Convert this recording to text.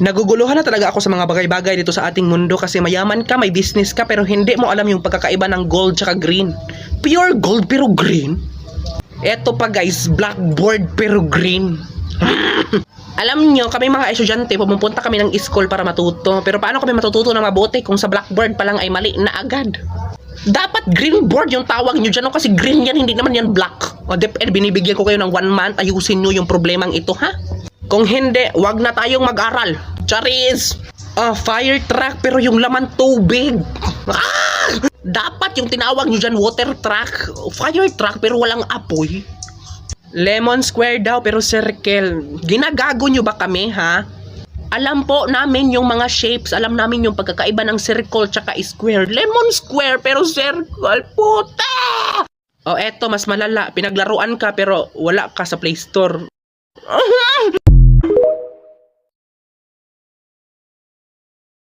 Naguguluhan na talaga ako sa mga bagay-bagay dito sa ating mundo kasi mayaman ka, may business ka, pero hindi mo alam yung pagkakaiba ng gold tsaka green. Pure gold pero green? Eto pa guys, blackboard pero green. Alam nyo, kami mga estudyante, pumupunta kami ng school para matuto. Pero paano kami matututo na mabuti kung sa blackboard pa lang ay mali na agad? Dapat green board yung tawag nyo dyan, no? Kasi green yan, hindi naman yan black. O binibigyan ko kayo ng 1 month, ayusin nyo yung problemang ito, ha? Kung hindi, wag na tayong mag-aral. Charis! Fire truck pero yung laman tubig. Dapat yung tinawag nyo dyan, water truck. Fire truck pero walang apoy. Lemon square daw pero circle. Ginagago nyo ba kami, ha? Alam po namin yung mga shapes. Alam namin yung pagkakaiba ng circle tsaka square. Lemon square pero circle. Puta! O eto, mas malala. Pinaglaruan ka pero wala ka sa Play Store.